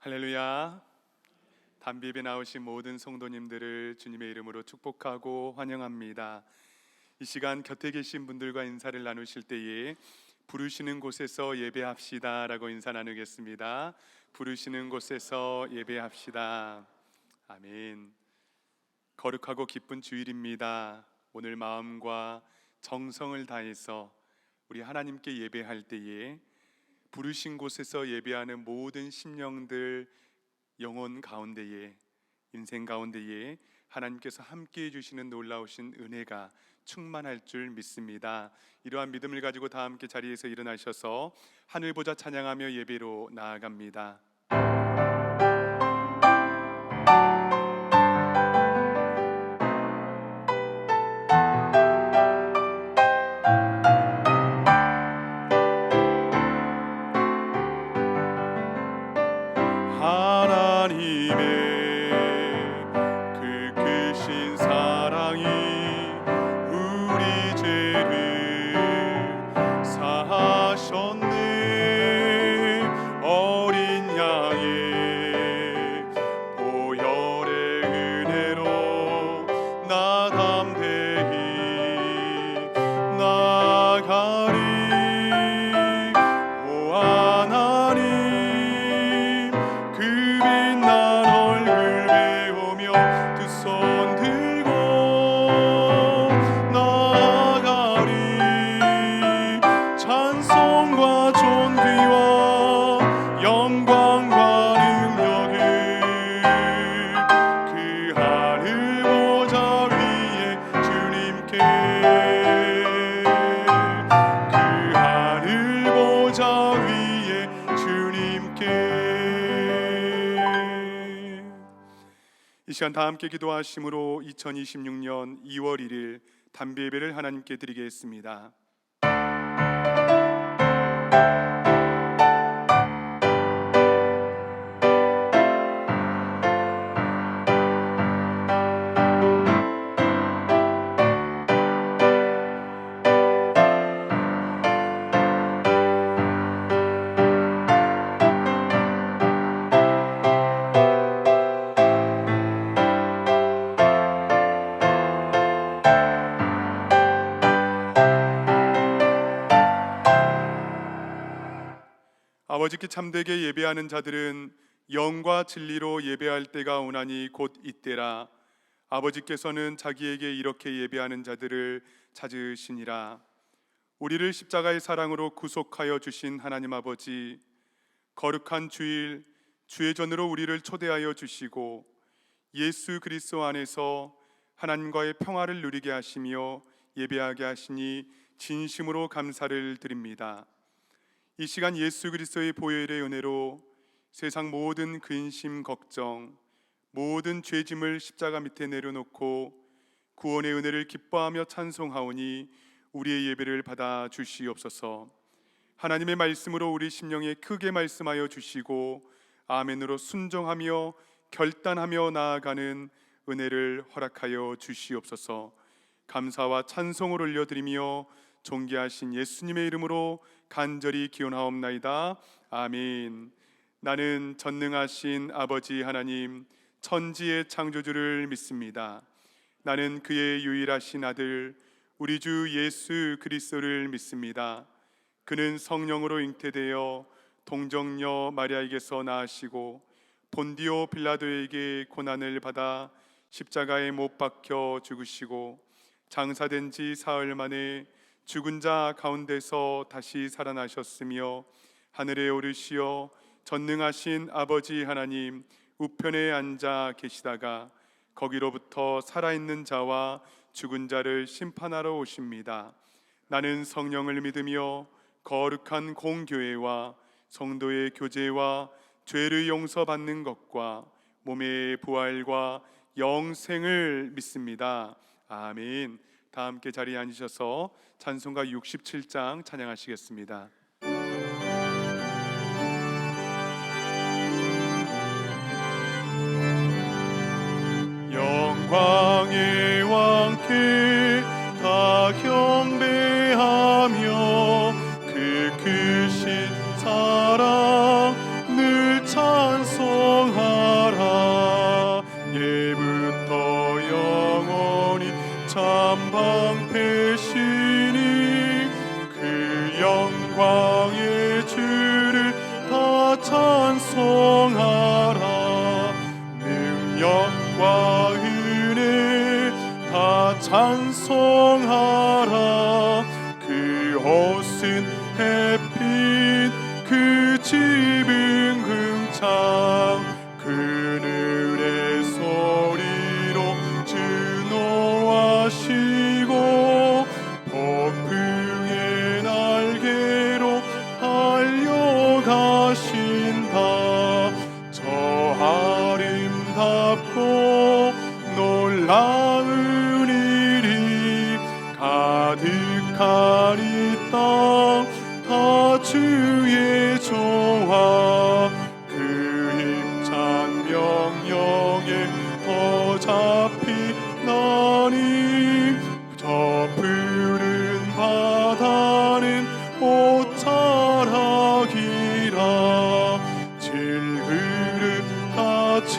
할렐루야. 담비에 나오신 모든 성도님들을 주님의 이름으로 축복하고 환영합니다. 이 시간 곁에 계신 분들과 인사를 나누실 때에 부르시는 곳에서 예배합시다 라고 인사 나누겠습니다. 부르시는 곳에서 예배합시다. 아멘. 거룩하고 기쁜 주일입니다. 오늘 마음과 정성을 다해서 우리 하나님께 예배할 때에 부르신 곳에서 예배하는 모든 심령들, 영혼 가운데에, 인생 가운데에 하나님께서 함께해 주시는 놀라우신 은혜가 충만할 줄 믿습니다. 이러한 믿음을 가지고 다 함께 자리에서 일어나셔서 하늘 보자 찬양하며 예배로 나아갑니다. 이 시간 다 함께 기도하심으로 2026년 2월 1일 담비 예배를 하나님께 드리겠습니다. 아버지께 참되게 예배하는 자들은 영과 진리로 예배할 때가 오나니 곧 이때라. 아버지께서는 자기에게 이렇게 예배하는 자들을 찾으시니라. 우리를 십자가의 사랑으로 구속하여 주신 하나님 아버지, 거룩한 주일 주의 전으로 우리를 초대하여 주시고 예수 그리스도 안에서 하나님과의 평화를 누리게 하시며 예배하게 하시니 진심으로 감사를 드립니다. 이 시간 예수 그리스도의 보혈의 은혜로 세상 모든 근심 걱정, 모든 죄짐을 십자가 밑에 내려놓고 구원의 은혜를 기뻐하며 찬송하오니 우리의 예배를 받아 주시옵소서. 하나님의 말씀으로 우리 심령에 크게 말씀하여 주시고 아멘으로 순종하며 결단하며 나아가는 은혜를 허락하여 주시옵소서. 감사와 찬송을 올려드리며 존귀하신 예수님의 이름으로 간절히 기원하옵나이다. 아멘. 나는 전능하신 아버지 하나님 천지의 창조주를 믿습니다. 나는 그의 유일하신 아들 우리 주 예수 그리스도를 믿습니다. 그는 성령으로 잉태되어 동정녀 마리아에게서 나으시고 본디오 빌라도에게 고난을 받아 십자가에 못 박혀 죽으시고 장사된 지 사흘 만에 죽은 자 가운데서 다시 살아나셨으며 하늘에 오르시어 전능하신 아버지 하나님 우편에 앉아 계시다가 거기로부터 살아있는 자와 죽은 자를 심판하러 오십니다. 나는 성령을 믿으며 거룩한 공교회와 성도의 교제와 죄를 용서받는 것과 몸의 부활과 영생을 믿습니다. 아멘. 다 함께 자리에 앉으셔서 찬송가 67장 찬양하시겠습니다. 영광의 왕께 다 경배하며 그 크신 사랑 늘 찬송 찬송하라. 능력과 은혜 다 찬송하라. 그 옷은 햇빛 그 집은 궁창 그늘의 소리로 진노하시고 폭풍의 날개로 달려가신다. 저 아름답고 놀라운 일이 가득한 이 땅 다 주의 조화. 그 힘찬 명령에 더 잡히나니 저 푸른 바다는 옷자락이라. 질그릇같이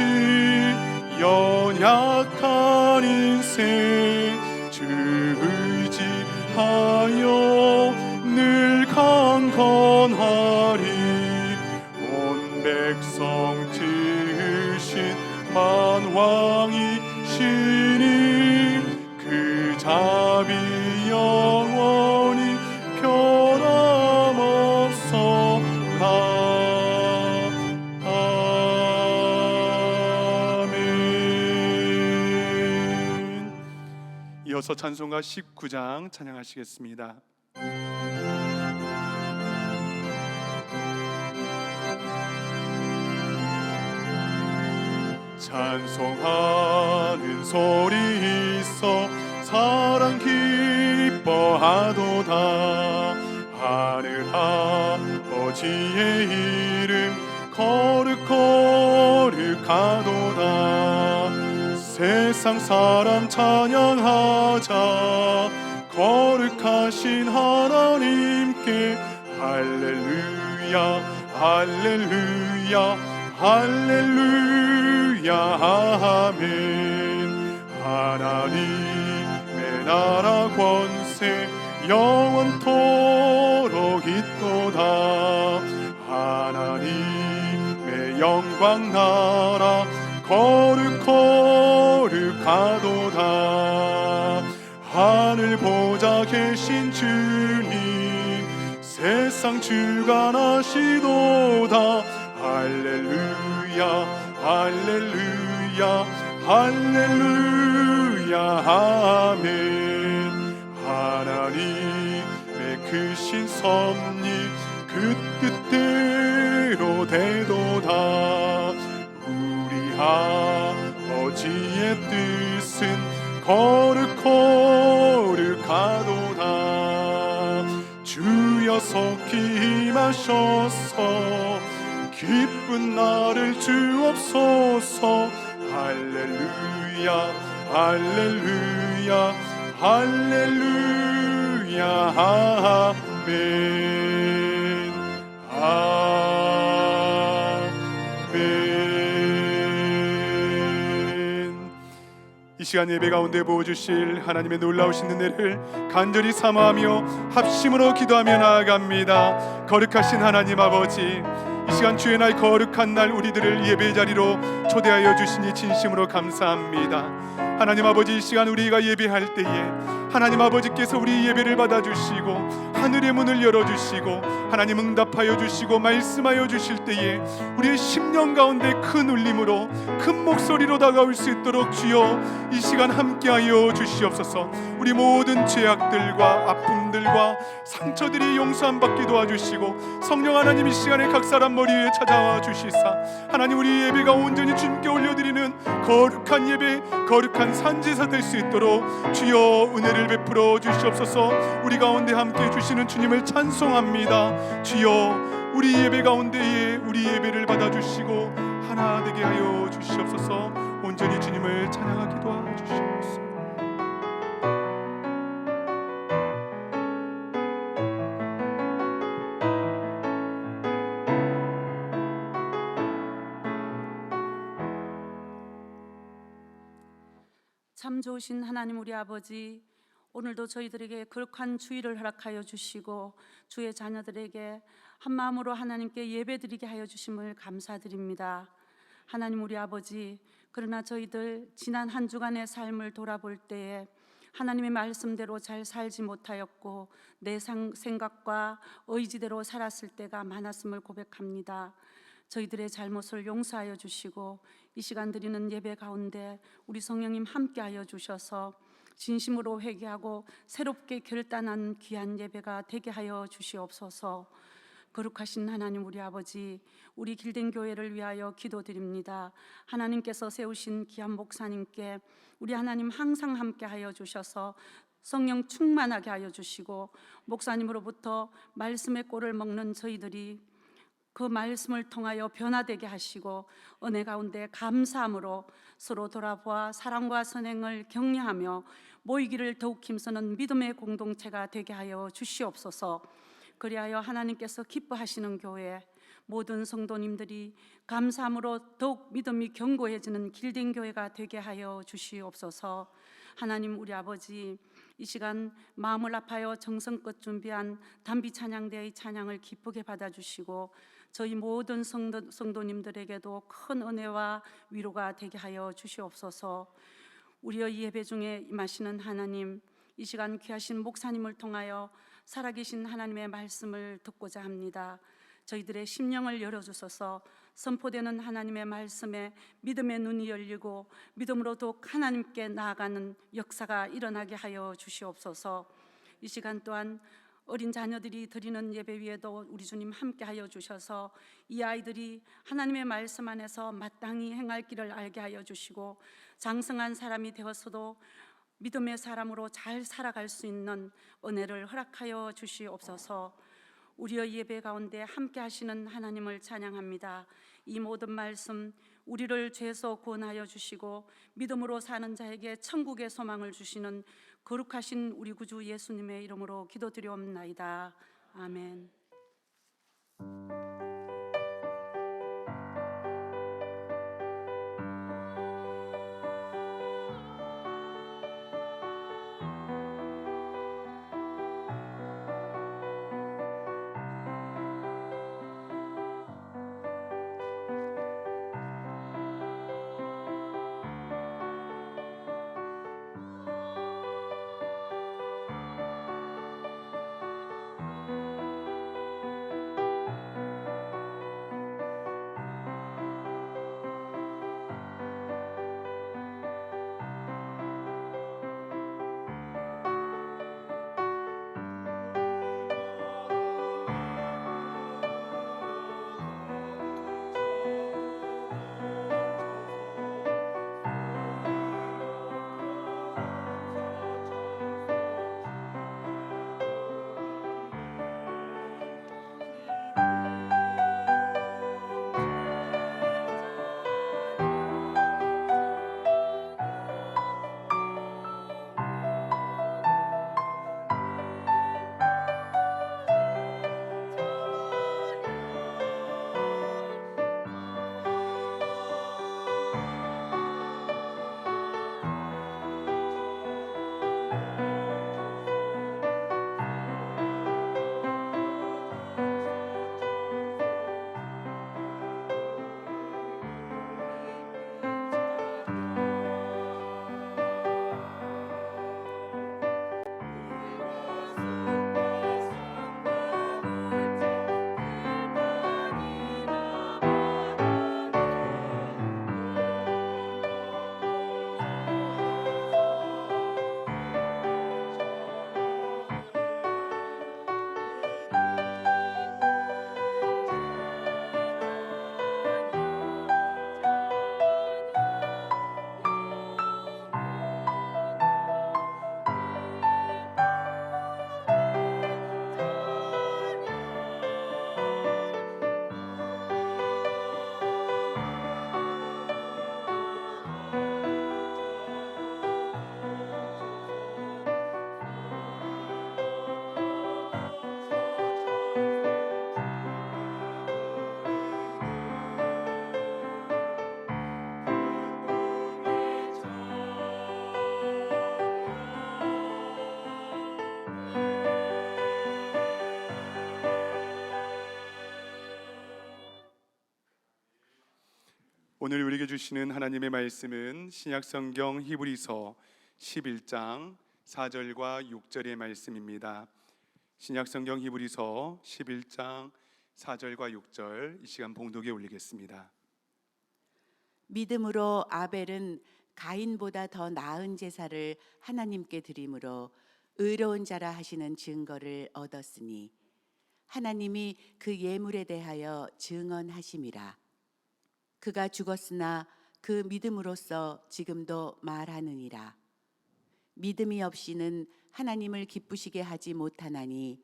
연약한 인생 주 의지하여 늘 강건하리. 온 백성 지으신 만왕이시니 그 자비 영원히 변함없소이다. 아멘. 이어서 찬송가 19장 찬양하시겠습니다. 찬송하는 소리 있어 사랑 기뻐하도다. 하늘 아버지의 이름 거룩거룩하도다. 세상 사람 찬양하자. 거룩하신 하나님께 할렐루야 할렐루야 할렐루야 아멘. 하나님의 나라 권세 영원토록 있도다. 하나님의 영광 나라 거룩거룩하도다. 하늘 보좌 계신 주님 세상 주관하시도다. 할렐루야 할렐루야 할렐루야 아멘. 하나님의 크신 섭리 그 뜻대로 되도다. 우리 아버지의 뜻은 거룩거룩하도다. 주여 속히 임하셔서 기쁜 나를 주옵소서. 할렐루야 할렐루야 할렐루야 아멘 아멘. 이 시간 예배 가운데 부어주실 하나님의 놀라우신 은혜를 간절히 사모하며 합심으로 기도하며 나아갑니다. 거룩하신 하나님 아버지, 이 시간 주의 날 거룩한 날 우리들을 예배 자리로 초대하여 주시니 진심으로 감사합니다. 하나님 아버지, 이 시간 우리가 예배할 때에 하나님 아버지께서 우리 예배를 받아주시고 하늘의 문을 열어주시고 하나님 응답하여 주시고 말씀하여 주실 때에 우리의 심령 가운데 큰 울림으로 큰 목소리로 다가올 수 있도록 주여 이 시간 함께하여 주시옵소서. 우리 모든 죄악들과 아픔들과 상처들이 용서함 받게 도와주시고 성령 하나님 이 시간에 각 사람 머리 위에 찾아와 주시사 하나님 우리 예배가 온전히 주님께 올려드리는 거룩한 예배, 거룩한 산제사 될 수 있도록 주여 은혜를 베풀어 주시옵소서. 우리 가운데 함께 주시는 주님을 찬송합니다. 주여 우리 예배 가운데에 우리 예배를 받아주시고 하나 되게 하여 주시옵소서. 온전히 주님을 찬양하게 도와주시옵소서. 참 좋으신 하나님 우리 아버지, 오늘도 저희들에게 거룩한 주일을 허락하여 주시고 주의 자녀들에게 한 마음으로 하나님께 예배드리게 하여 주심을 감사드립니다. 하나님 우리 아버지, 그러나 저희들 지난 한 주간의 삶을 돌아볼 때에 하나님의 말씀대로 잘 살지 못하였고 내 생각과 의지대로 살았을 때가 많았음을 고백합니다. 저희들의 잘못을 용서하여 주시고 이 시간 드리는 예배 가운데 우리 성령님 함께하여 주셔서 진심으로 회개하고 새롭게 결단한 귀한 예배가 되게 하여 주시옵소서. 거룩하신 하나님 우리 아버지, 우리 길된 교회를 위하여 기도드립니다. 하나님께서 세우신 귀한 목사님께 우리 하나님 항상 함께하여 주셔서 성령 충만하게 하여 주시고 목사님으로부터 말씀의 꼴을 먹는 저희들이 그 말씀을 통하여 변화되게 하시고 은혜 가운데 감사함으로 서로 돌아보아 사랑과 선행을 격려하며 모이기를 더욱 힘쓰는 믿음의 공동체가 되게 하여 주시옵소서. 그리하여 하나님께서 기뻐하시는 교회, 모든 성도님들이 감사함으로 더욱 믿음이 견고해지는 길된 교회가 되게 하여 주시옵소서. 하나님 우리 아버지, 이 시간 마음을 아파요 정성껏 준비한 단비 찬양대의 찬양을 기쁘게 받아주시고 저희 모든 성도님들에게도 큰 은혜와 위로가 되게 하여 주시옵소서. 우리의 예배 중에 임하시는 하나님, 이 시간 귀하신 목사님을 통하여 살아계신 하나님의 말씀을 듣고자 합니다. 저희들의 심령을 열어주셔서 선포되는 하나님의 말씀에 믿음의 눈이 열리고 믿음으로 더욱 하나님께 나아가는 역사가 일어나게 하여 주시옵소서. 이 시간 또한 어린 자녀들이 드리는 예배 위에도 우리 주님 함께 하여 주셔서 이 아이들이 하나님의 말씀 안에서 마땅히 행할 길을 알게 하여 주시고 장성한 사람이 되었어도 믿음의 사람으로 잘 살아갈 수 있는 은혜를 허락하여 주시옵소서. 우리의 예배 가운데 함께 하시는 하나님을 찬양합니다. 이 모든 말씀 우리를 죄에서 구원하여 주시고 믿음으로 사는 자에게 천국의 소망을 주시는 거룩하신 우리 구주 예수님의 이름으로 기도드리옵나이다. 아멘. 오늘 우리에게 주시는 하나님의 말씀은 신약성경 히브리서 11장 4절과 6절의 말씀입니다. 신약성경 히브리서 11장 4절과 6절 이 시간 봉독에 올리겠습니다. 믿음으로 아벨은 가인보다 더 나은 제사를 하나님께 드림으로 의로운 자라 하시는 증거를 얻었으니 하나님이 그 예물에 대하여 증언하심이라. 그가 죽었으나 그 믿음으로써 지금도 말하느니라. 믿음이 없이는 하나님을 기쁘시게 하지 못하나니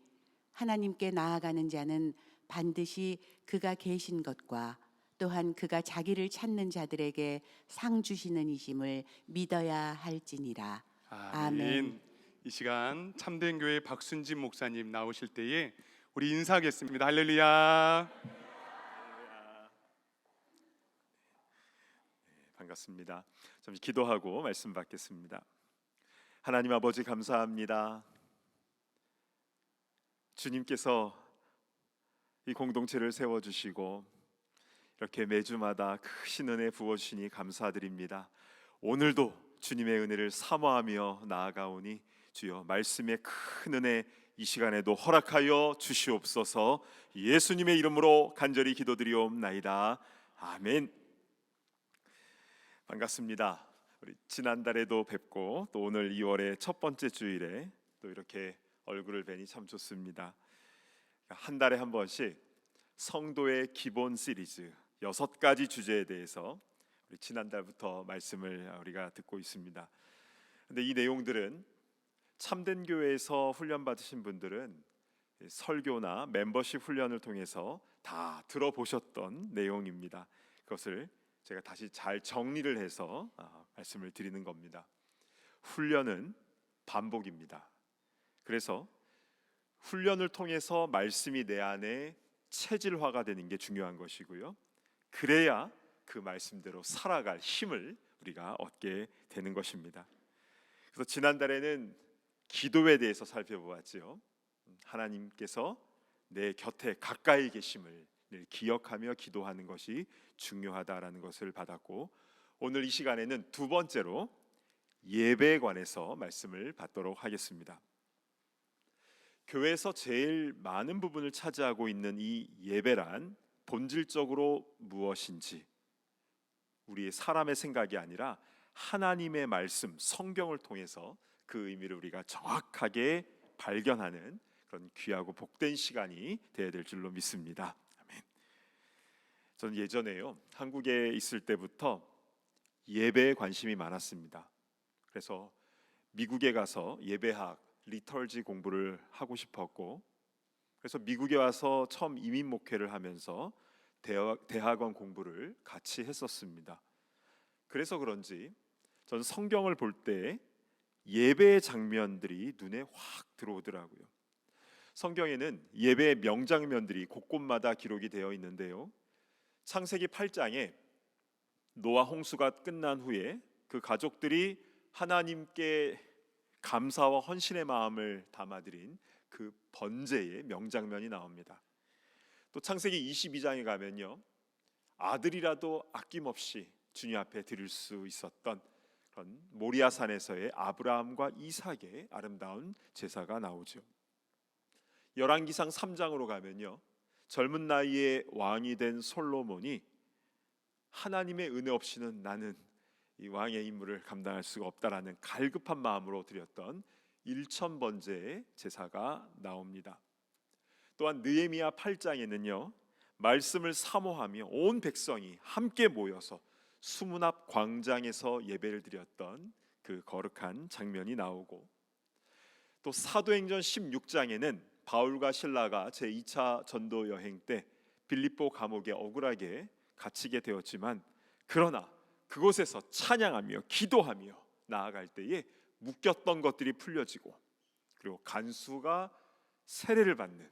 하나님께 나아가는 자는 반드시 그가 계신 것과 또한 그가 자기를 찾는 자들에게 상 주시는 이심을 믿어야 할지니라. 아멘. 이 시간 참된 교회 박순진 목사님 나오실 때에 우리 인사하겠습니다. 할렐루야. 반갑습니다. 잠시 기도하고 말씀 받겠습니다. 하나님 아버지 감사합니다. 주님께서 이 공동체를 세워주시고 이렇게 매주마다 크신 은혜 부어주시니 감사드립니다. 오늘도 주님의 은혜를 사모하며 나아가오니 주여 말씀의 큰 은혜 이 시간에도 허락하여 주시옵소서. 예수님의 이름으로 간절히 기도드리옵나이다. 아멘. 반갑습니다. 우리 지난달에도 뵙고 또 오늘 2월의 첫 번째 주일에 또 이렇게 얼굴을 뵈니 참 좋습니다. 한 달에 한 번씩 성도의 기본 시리즈 6가지 주제에 대해서 우리 지난달부터 말씀을 우리가 듣고 있습니다. 근데 이 내용들은 참된 교회에서 훈련 받으신 분들은 설교나 멤버십 훈련을 통해서 다 들어보셨던 내용입니다. 그것을 제가 다시 잘 정리를 해서 말씀을 드리는 겁니다. 훈련은 반복입니다. 그래서 훈련을 통해서 말씀이 내 안에 체질화가 되는 게 중요한 것이고요. 그래야 그 말씀대로 살아갈 힘을 우리가 얻게 되는 것입니다. 그래서 지난달에는 기도에 대해서 살펴보았지요. 하나님께서 내 곁에 가까이 계심을 늘 기억하며 기도하는 것이 중요하다라는 것을 받았고, 오늘 이 시간에는 두 번째로 예배에 관해서 말씀을 받도록 하겠습니다. 교회에서 제일 많은 부분을 차지하고 있는 이 예배란 본질적으로 무엇인지, 우리의 사람의 생각이 아니라 하나님의 말씀, 성경을 통해서 그 의미를 우리가 정확하게 발견하는 그런 귀하고 복된 시간이 되어야 될 줄로 믿습니다. 아멘. 저는 예전에요, 한국에 있을 때부터 예배에 관심이 많았습니다. 그래서 미국에 가서 예배학, 리털지 공부를 하고 싶었고, 그래서 미국에 와서 처음 이민 목회를 하면서 대학원 공부를 같이 했었습니다. 그래서 그런지 전 성경을 볼 때 예배의 장면들이 눈에 확 들어오더라고요. 성경에는 예배의 명장면들이 곳곳마다 기록이 되어 있는데요, 창세기 8장에 노아 홍수가 끝난 후에 그 가족들이 하나님께 감사와 헌신의 마음을 담아드린 그 번제의 명장면이 나옵니다. 또 창세기 22장에 가면요, 아들이라도 아낌없이 주님 앞에 드릴 수 있었던 그런 모리아산에서의 아브라함과 이삭의 아름다운 제사가 나오죠. 열왕기상 3장으로 가면요, 젊은 나이에 왕이 된 솔로몬이 하나님의 은혜 없이는 나는 이 왕의 임무를 감당할 수가 없다라는 갈급한 마음으로 드렸던 일천번제의 제사가 나옵니다. 또한 느헤미야 8장에는요, 말씀을 사모하며 온 백성이 함께 모여서 수문 앞 광장에서 예배를 드렸던 그 거룩한 장면이 나오고, 또 사도행전 16장에는 바울과 실라가 제2차 전도 여행 때 빌립보 감옥에 억울하게 갇히게 되었지만, 그러나 그곳에서 찬양하며 기도하며 나아갈 때에 묶였던 것들이 풀려지고, 그리고 간수가 세례를 받는,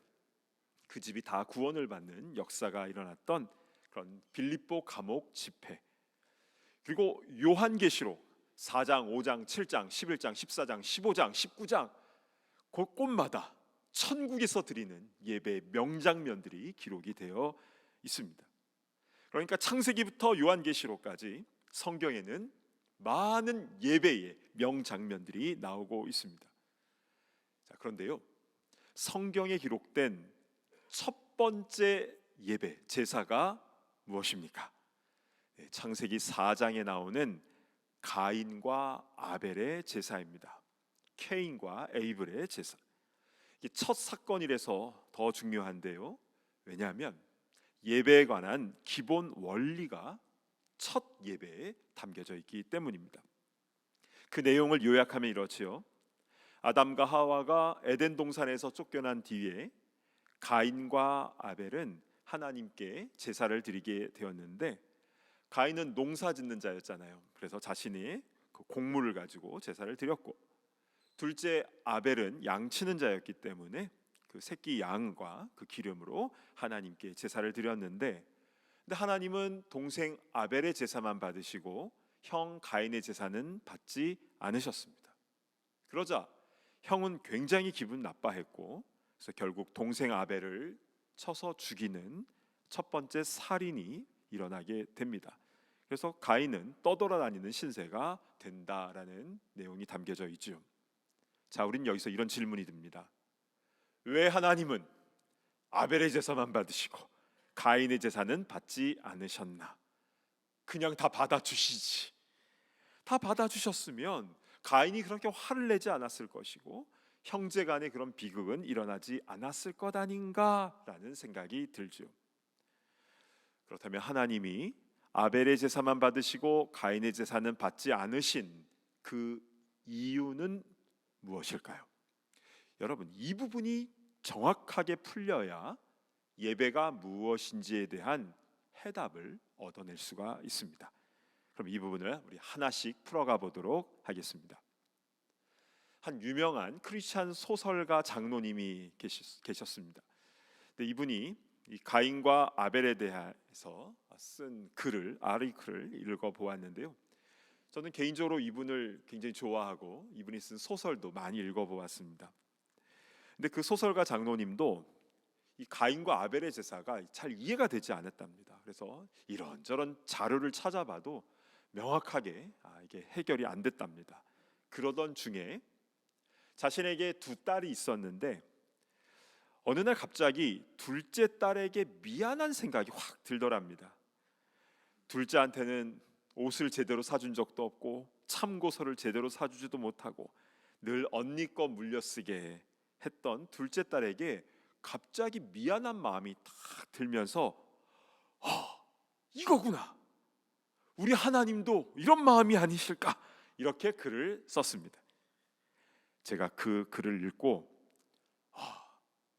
그 집이 다 구원을 받는 역사가 일어났던 그런 빌립보 감옥 집회, 그리고 요한계시록 4장, 5장, 7장, 11장, 14장, 15장, 19장 곳곳마다 천국에서 드리는 예배의 명장면들이 기록이 되어 있습니다. 그러니까 창세기부터 요한계시록까지 성경에는 많은 예배의 명장면들이 나오고 있습니다. 자, 그런데요, 성경에 기록된 첫 번째 예배, 제사가 무엇입니까? 창세기 4장에 나오는 가인과 아벨의 제사입니다. 케인과 에이블의 제사. 이게 첫 사건이라서 더 중요한데요. 왜냐하면 예배에 관한 기본 원리가 첫 예배에 담겨져 있기 때문입니다. 그 내용을 요약하면 이렇지요. 아담과 하와가 에덴 동산에서 쫓겨난 뒤에 가인과 아벨은 하나님께 제사를 드리게 되었는데, 가인은 농사 짓는 자였잖아요. 그래서 자신이 그 곡물을 가지고 제사를 드렸고, 둘째 아벨은 양 치는 자였기 때문에 그 새끼 양과 그 기름으로 하나님께 제사를 드렸는데, 근데 하나님은 동생 아벨의 제사만 받으시고 형 가인의 제사는 받지 않으셨습니다. 그러자 형은 굉장히 기분 나빠했고, 그래서 결국 동생 아벨을 쳐서 죽이는 첫 번째 살인이 일어나게 됩니다. 그래서 가인은 떠돌아다니는 신세가 된다라는 내용이 담겨져 있죠. 자, 우린 여기서 이런 질문이 듭니다. 왜 하나님은 아벨의 제사만 받으시고 가인의 제사는 받지 않으셨나? 그냥 다 받아주시지. 다 받아주셨으면 가인이 그렇게 화를 내지 않았을 것이고 형제 간의 그런 비극은 일어나지 않았을 것 아닌가라는 생각이 들죠. 그렇다면 하나님이 아벨의 제사만 받으시고 가인의 제사는 받지 않으신 그 이유는 무엇일까요? 여러분, 이 부분이 정확하게 풀려야 예배가 무엇인지에 대한 해답을 얻어낼 수가 있습니다. 그럼 이 부분을 우리 하나씩 풀어가 보도록 하겠습니다. 한 유명한 크리스찬 소설가 장로님이 계셨습니다. 근데 이분이 이 가인과 아벨에 대해서 쓴 글을, 아리클을 읽어보았는데요. 저는 개인적으로 이분을 굉장히 좋아하고 이분이 쓴 소설도 많이 읽어보았습니다. 근데 그 소설가 장로님도 이 가인과 아벨의 제사가 잘 이해가 되지 않았답니다. 그래서 이런저런 자료를 찾아봐도 명확하게 이게 해결이 안 됐답니다. 그러던 중에 자신에게 두 딸이 있었는데 어느 날 갑자기 둘째 딸에게 미안한 생각이 확 들더랍니다. 둘째한테는 옷을 제대로 사준 적도 없고 참고서를 제대로 사주지도 못하고 늘 언니 거 물려쓰게 했던 둘째 딸에게 갑자기 미안한 마음이 탁 들면서 이거구나, 우리 하나님도 이런 마음이 아니실까, 이렇게 글을 썼습니다. 제가 그 글을 읽고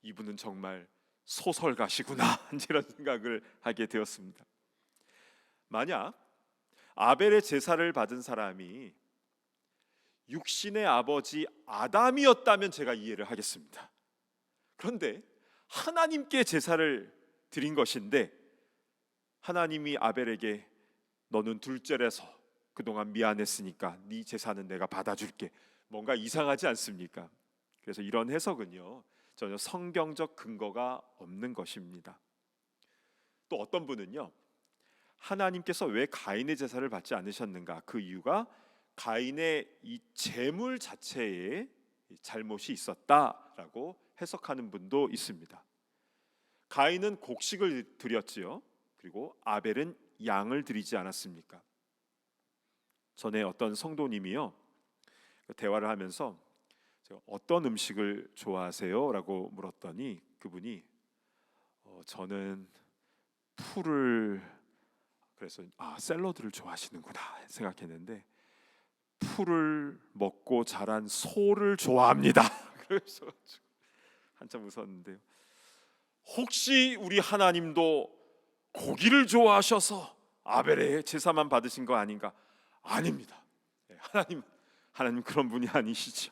이분은 정말 소설가시구나 이런 생각을 하게 되었습니다. 만약 아벨의 제사를 받은 사람이 육신의 아버지 아담이었다면 제가 이해를 하겠습니다. 그런데 하나님께 제사를 드린 것인데 하나님이 아벨에게 너는 둘째라서 그동안 미안했으니까 네 제사는 내가 받아줄게, 뭔가 이상하지 않습니까? 그래서 이런 해석은요, 전혀 성경적 근거가 없는 것입니다. 또 어떤 분은요, 하나님께서 왜 가인의 제사를 받지 않으셨는가, 그 이유가 가인의 이 재물 자체에 잘못이 있었다라고 해석하는 분도 있습니다. 가인은 곡식을 드렸지요. 그리고 아벨은 양을 드리지 않았습니까? 전에 어떤 성도님이요, 대화를 하면서 어떤 음식을 좋아하세요? 라고 물었더니 그분이 저는 풀을, 그래서 샐러드를 좋아하시는구나 생각했는데 풀을 먹고 자란 소를 좋아합니다. 그래서 한참 웃었는데요. 혹시 우리 하나님도 고기를 좋아하셔서 아벨의 제사만 받으신 거 아닌가? 아닙니다. 하나님 그런 분이 아니시죠.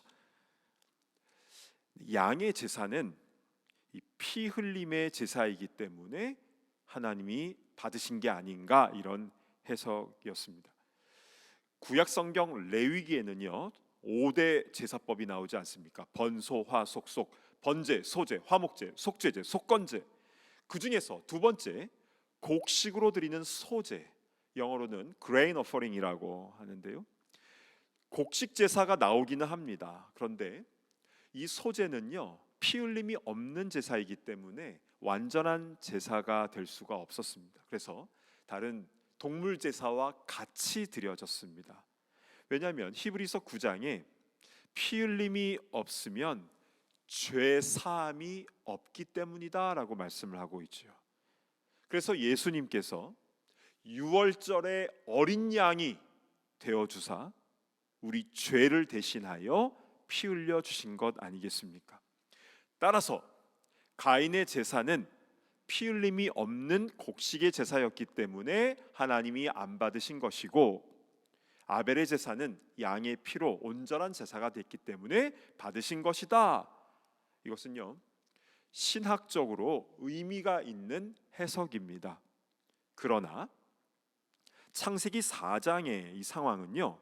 양의 제사는 이 피 흘림의 제사이기 때문에 하나님이 받으신 게 아닌가, 이런 해석이었습니다. 구약 성경 레위기에는요 5대 제사법이 나오지 않습니까? 번소, 화, 속속, 번제, 소제, 화목제, 속죄제, 속건제. 그 중에서 두 번째 곡식으로 드리는 소제, 영어로는 grain offering이라고 하는데요. 곡식 제사가 나오기는 합니다. 그런데 이 소제는요, 피 흘림이 없는 제사이기 때문에 완전한 제사가 될 수가 없었습니다. 그래서 다른 동물 제사와 같이 드려졌습니다. 왜냐하면 히브리서 9장에 피 흘림이 없으면 죄 사함이 없기 때문이다라고 말씀을 하고 있죠. 그래서 예수님께서 유월절에 어린 양이 되어 주사 우리 죄를 대신하여 피 흘려 주신 것 아니겠습니까? 따라서 가인의 제사는 피 흘림이 없는 곡식의 제사였기 때문에 하나님이 안 받으신 것이고, 아벨의 제사는 양의 피로 온전한 제사가 됐기 때문에 받으신 것이다. 이것은요, 신학적으로 의미가 있는 해석입니다. 그러나 창세기 4장의 이 상황은요,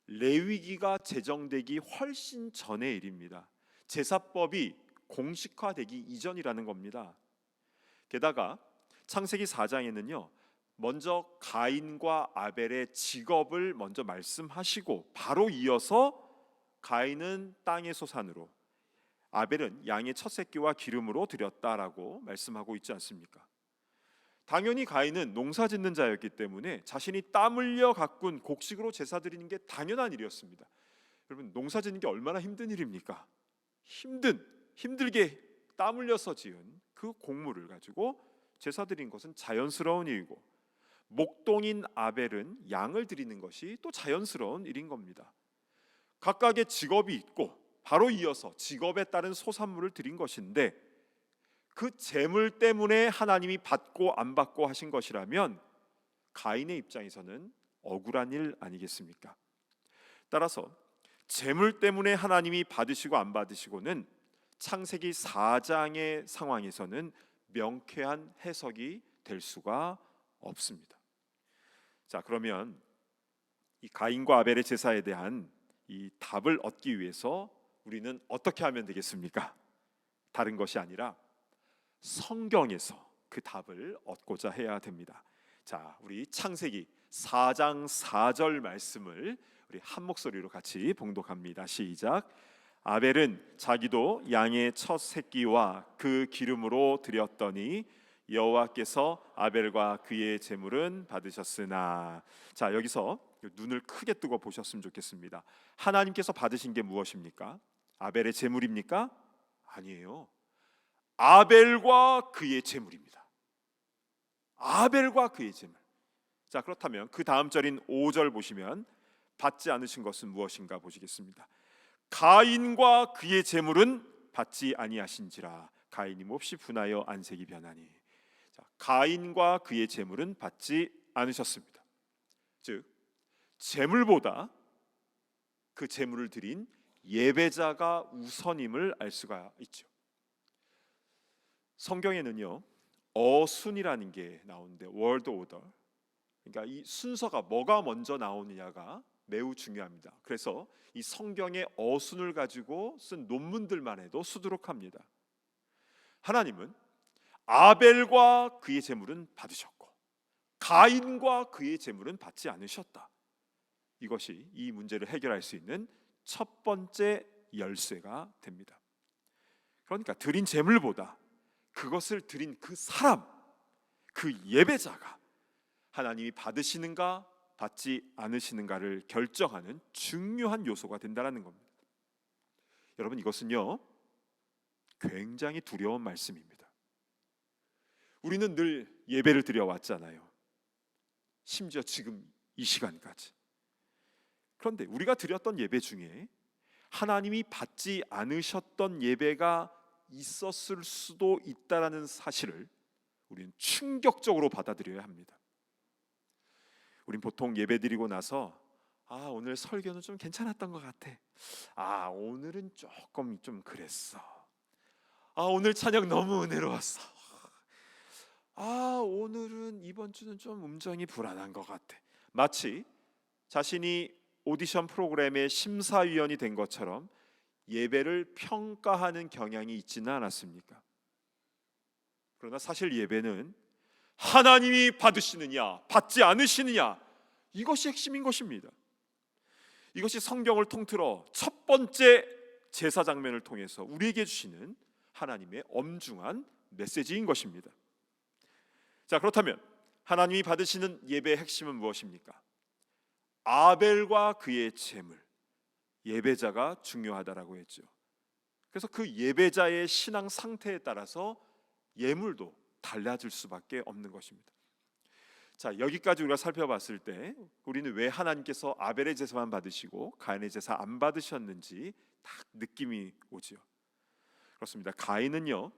레위기가 제정되기 훨씬 전의 일입니다. 제사법이 공식화되기 이전이라는 겁니다. 게다가 창세기 4장에는요, 먼저 가인과 아벨의 직업을 먼저 말씀하시고 바로 이어서 가인은 땅의 소산으로, 아벨은 양의 첫 새끼와 기름으로 드렸다라고 말씀하고 있지 않습니까? 당연히 가인은 농사 짓는 자였기 때문에 자신이 땀 흘려 가꾼 곡식으로 제사 드리는 게 당연한 일이었습니다. 여러분, 농사 짓는 게 얼마나 힘든 일입니까? 힘들게 땀 흘려서 지은 그 곡물을 가지고 제사 드린 것은 자연스러운 일이고, 목동인 아벨은 양을 드리는 것이 또 자연스러운 일인 겁니다. 각각의 직업이 있고 바로 이어서 직업에 따른 소산물을 드린 것인데, 그 재물 때문에 하나님이 받고 안 받고 하신 것이라면 가인의 입장에서는 억울한 일 아니겠습니까? 따라서 재물 때문에 하나님이 받으시고 안 받으시고는 창세기 4장의 상황에서는 명쾌한 해석이 될 수가 없습니다. 자, 그러면 이 가인과 아벨의 제사에 대한 이 답을 얻기 위해서 우리는 어떻게 하면 되겠습니까? 다른 것이 아니라 성경에서 그 답을 얻고자 해야 됩니다. 자, 우리 창세기 4장 4절 말씀을 우리 한 목소리로 같이 봉독합니다. 시작. 아벨은 자기도 양의 첫 새끼와 그 기름으로 드렸더니 여호와께서 아벨과 그의 제물은 받으셨으나. 자, 여기서 눈을 크게 뜨고 보셨으면 좋겠습니다. 하나님께서 받으신 게 무엇입니까? 아벨의 제물입니까? 아니에요. 아벨과 그의 제물입니다. 아벨과 그의 제물. 자, 그렇다면 그 다음 절인 5절 보시면 받지 않으신 것은 무엇인가 보시겠습니다. 가인과 그의 제물은 받지 아니하신지라 가인이 몹시 분하여 안색이 변하니. 자, 가인과 그의 제물은 받지 않으셨습니다. 즉, 제물보다 그 제물을 드린 예배자가 우선임을 알 수가 있죠. 성경에는요, 어순이라는 게 나오는데, 월드 오더, 그러니까 이 순서가 뭐가 먼저 나오느냐가 매우 중요합니다. 그래서 이 성경의 어순을 가지고 쓴 논문들만 해도 수두룩합니다. 하나님은 아벨과 그의 제물은 받으셨고 가인과 그의 제물은 받지 않으셨다. 이것이 이 문제를 해결할 수 있는 첫 번째 열쇠가 됩니다. 그러니까 드린 제물보다 그것을 드린 그 사람, 그 예배자가 하나님이 받으시는가 받지 않으시는가를 결정하는 중요한 요소가 된다는 겁니다. 여러분, 이것은요, 굉장히 두려운 말씀입니다. 우리는 늘 예배를 드려왔잖아요. 심지어 지금 이 시간까지. 그런데 우리가 드렸던 예배 중에 하나님이 받지 않으셨던 예배가 있었을 수도 있다라는 사실을 우리는 충격적으로 받아들여야 합니다. 우린 보통 예배 드리고 나서 오늘 설교는 좀 괜찮았던 것 같아. 오늘은 조금 좀 그랬어. 오늘 찬양 너무 은혜로웠어. 오늘은 이번 주는 좀 음정이 불안한 것 같아. 마치 자신이 오디션 프로그램의 심사위원이 된 것처럼 예배를 평가하는 경향이 있지는 않았습니까? 그러나 사실 예배는 하나님이 받으시느냐 받지 않으시느냐, 이것이 핵심인 것입니다. 이것이 성경을 통틀어 첫 번째 제사 장면을 통해서 우리에게 주시는 하나님의 엄중한 메시지인 것입니다. 자, 그렇다면 하나님이 받으시는 예배의 핵심은 무엇입니까? 아벨과 그의 제물, 예배자가 중요하다라고 했죠. 그래서 그 예배자의 신앙 상태에 따라서 예물도 달라질 수밖에 없는 것입니다. 자, 여기까지 우리가 살펴봤을 때 우리는 왜 하나님께서 아벨의 제사만 받으시고 가인의 제사 안 받으셨는지 딱 느낌이 오죠. 그렇습니다. 가인은요,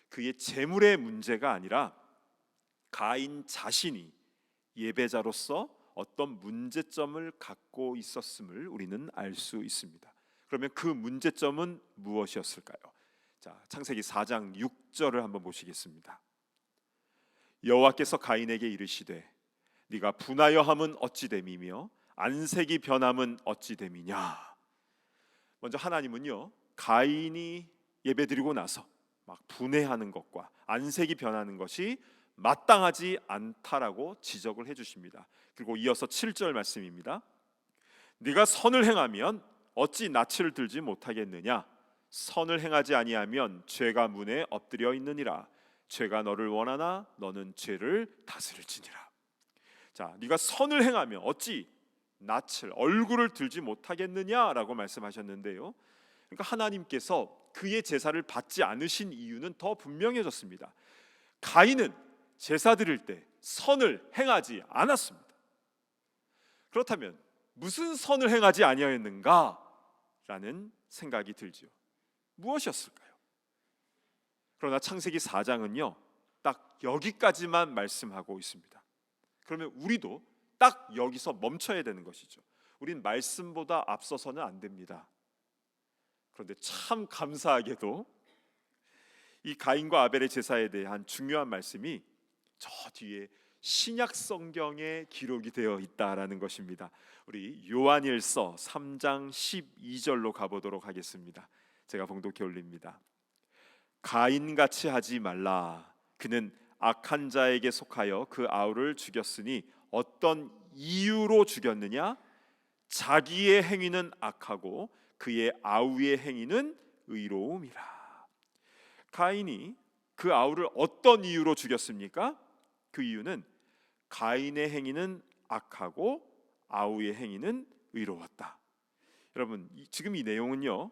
그의 제물의 문제가 아니라 가인 자신이 예배자로서 어떤 문제점을 갖고 있었음을 우리는 알 수 있습니다. 그러면 그 문제점은 무엇이었을까요? 자, 창세기 4장 6절을 한번 보시겠습니다. 여호와께서 가인에게 이르시되 네가 분하여함은 어찌 됨이며 안색이 변함은 어찌 됨이냐. 먼저 하나님은요, 가인이 예배드리고 나서 막 분해하는 것과 안색이 변하는 것이 마땅하지 않다라고 지적을 해주십니다. 그리고 이어서 7절 말씀입니다. 네가 선을 행하면 어찌 낯을 들지 못하겠느냐. 선을 행하지 아니하면 죄가 문에 엎드려 있느니라. 죄가 너를 원하나 너는 죄를 다스릴지니라. 자, 네가 선을 행하면 어찌 낯을, 얼굴을 들지 못하겠느냐라고 말씀하셨는데요. 그러니까 하나님께서 그의 제사를 받지 않으신 이유는 더 분명해졌습니다. 가인은 제사 드릴 때 선을 행하지 않았습니다. 그렇다면 무슨 선을 행하지 아니하였는가라는 생각이 들지요. 무엇이었을까요? 그러나 창세기 4장은요 딱 여기까지만 말씀하고 있습니다. 그러면 우리도 딱 여기서 멈춰야 되는 것이죠. 우린 말씀보다 앞서서는 안 됩니다. 그런데 참 감사하게도 이 가인과 아벨의 제사에 대한 중요한 말씀이 저 뒤에 신약 성경에 기록이 되어 있다라는 것입니다. 우리 요한일서 3장 12절로 가보도록 하겠습니다. 제가 봉독해 올립니다. 가인같이 하지 말라. 그는 악한 자에게 속하여 그 아우를 죽였으니 어떤 이유로 죽였느냐? 자기의 행위는 악하고 그의 아우의 행위는 의로움이라. 가인이 그 아우를 어떤 이유로 죽였습니까? 그 이유는 가인의 행위는 악하고 아우의 행위는 의로웠다. 여러분, 지금 이 내용은요,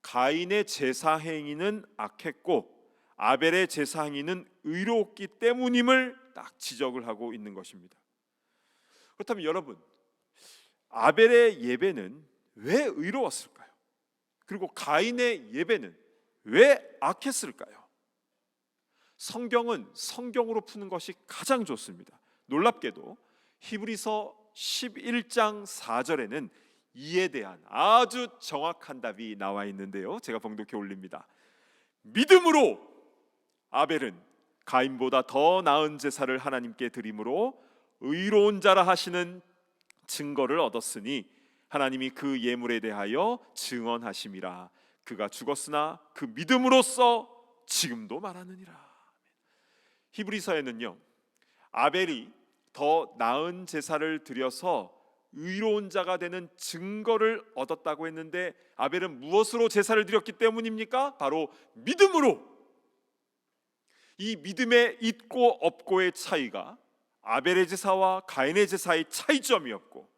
가인의 제사 행위는 악했고 아벨의 제사 행위는 의로웠기 때문임을 딱 지적을 하고 있는 것입니다. 그렇다면 여러분, 아벨의 예배는 왜 의로웠을까요? 그리고 가인의 예배는 왜 악했을까요? 성경은 성경으로 푸는 것이 가장 좋습니다. 놀랍게도 히브리서 11장 4절에는 이에 대한 아주 정확한 답이 나와 있는데요, 제가 봉독해 올립니다. 믿음으로 아벨은 가인보다 더 나은 제사를 하나님께 드림으로 의로운 자라 하시는 증거를 얻었으니 하나님이 그 예물에 대하여 증언하심이라. 그가 죽었으나 그 믿음으로써 지금도 말하느니라. 히브리서에는요, 아벨이 더 나은 제사를 드려서 의로운 자가 되는 증거를 얻었다고 했는데 아벨은 무엇으로 제사를 드렸기 때문입니까? 바로 믿음으로. 이 믿음의 있고 없고의 차이가 아벨의 제사와 가인의 제사의 차이점이었고,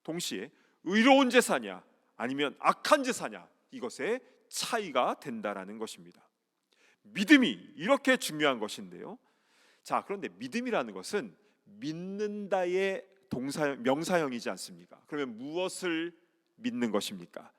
동시에 의로운 제사냐 아니면 악한 제사냐, 이것의 차이가 된다라는 것입니다. 믿음이 이렇게 중요한 것인데요. 자, 그런데 믿음이라는 것은 믿는다의 명사형이지 않습니까? 그러면 무엇을 믿는 것입니까?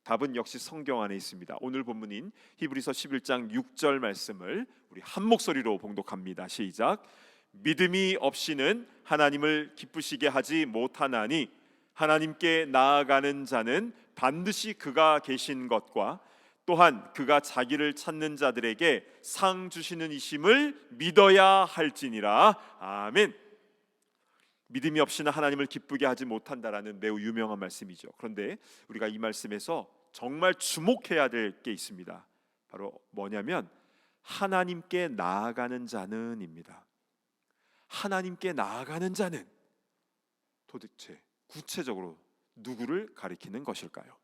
답은 역시 성경 안에 있습니다. 오늘 본문인 히브리서 11장 6절 말씀을 우리 한 목소리로 봉독합니다. 시작. 믿음이 없이는 하나님을 기쁘시게 하지 못하나니 하나님께 나아가는 자는 반드시 그가 계신 것과 또한 그가 자기를 찾는 자들에게 상 주시는 이심을 믿어야 할지니라. 아멘. 믿음이 없이는 하나님을 기쁘게 하지 못한다라는 매우 유명한 말씀이죠. 그런데 우리가 이 말씀에서 정말 주목해야 될 게 있습니다. 바로 뭐냐면 하나님께 나아가는 자는입니다. 하나님께 나아가는 자는 도대체 구체적으로 누구를 가리키는 것일까요?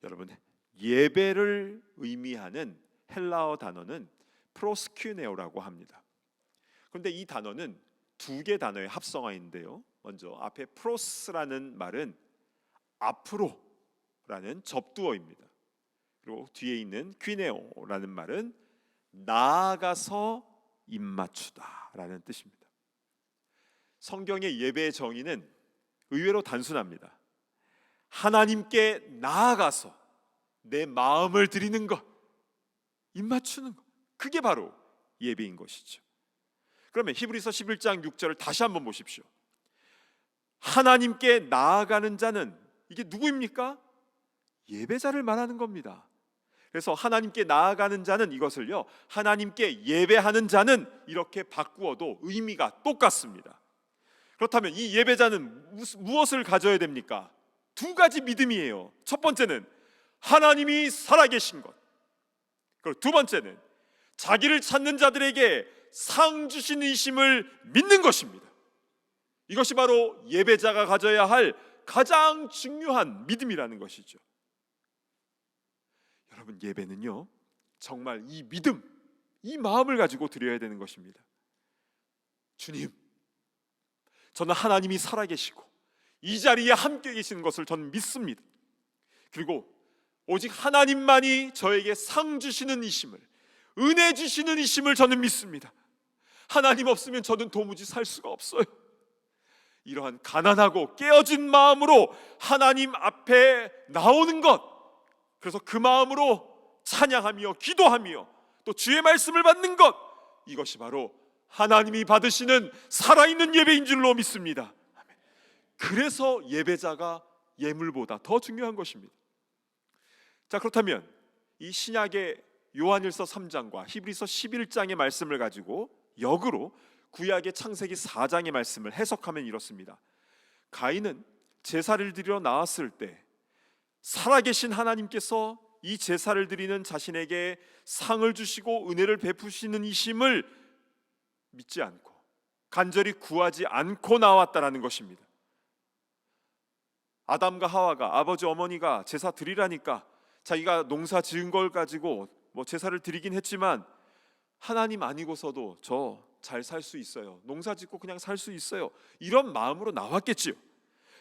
여러분, 예배를 의미하는 헬라어 단어는 프로스큐네오라고 합니다. 그런데 이 단어는 두 개 단어의 합성어인데요. 먼저 앞에 프로스라는 말은 앞으로라는 접두어입니다. 그리고 뒤에 있는 퀴네오라는 말은 나아가서 입맞추다라는 뜻입니다. 성경의 예배의 정의는 의외로 단순합니다. 하나님께 나아가서 내 마음을 드리는 것, 입맞추는 것, 그게 바로 예배인 것이죠. 그러면 히브리서 11장 6절을 다시 한번 보십시오. 하나님께 나아가는 자는 이게 누구입니까? 예배자를 말하는 겁니다. 그래서 하나님께 나아가는 자는 이것을요, 하나님께 예배하는 자는 이렇게 바꾸어도 의미가 똑같습니다. 그렇다면 이 예배자는 무엇을 가져야 됩니까? 두 가지 믿음이에요. 첫 번째는 하나님이 살아계신 것, 그리고 두 번째는 자기를 찾는 자들에게 상 주신 이심을 믿는 것입니다. 이것이 바로 예배자가 가져야 할 가장 중요한 믿음이라는 것이죠. 여러분, 예배는요, 정말 이 믿음, 이 마음을 가지고 드려야 되는 것입니다. 주님, 저는 하나님이 살아계시고 이 자리에 함께 계시는 것을 저는 믿습니다. 그리고 오직 하나님만이 저에게 상 주시는 이심을, 은혜 주시는 이심을 저는 믿습니다. 하나님 없으면 저는 도무지 살 수가 없어요. 이러한 가난하고 깨어진 마음으로 하나님 앞에 나오는 것, 그래서 그 마음으로 찬양하며 기도하며 또 주의 말씀을 받는 것, 이것이 바로 하나님이 받으시는 살아있는 예배인 줄로 믿습니다. 그래서 예배자가 예물보다 더 중요한 것입니다. 자, 그렇다면 이 신약의 요한일서 3장과 히브리서 11장의 말씀을 가지고 역으로 구약의 창세기 4장의 말씀을 해석하면 이렇습니다. 가인은 제사를 드리러 나왔을 때 살아계신 하나님께서 이 제사를 드리는 자신에게 상을 주시고 은혜를 베푸시는 이심을 믿지 않고 간절히 구하지 않고 나왔다라는 것입니다. 아담과 하와가, 아버지 어머니가 제사 드리라니까 자기가 농사 지은 걸 가지고 제사를 드리긴 했지만 하나님 아니고서도 저 잘 살 수 있어요, 농사 짓고 그냥 살 수 있어요, 이런 마음으로 나왔겠지요.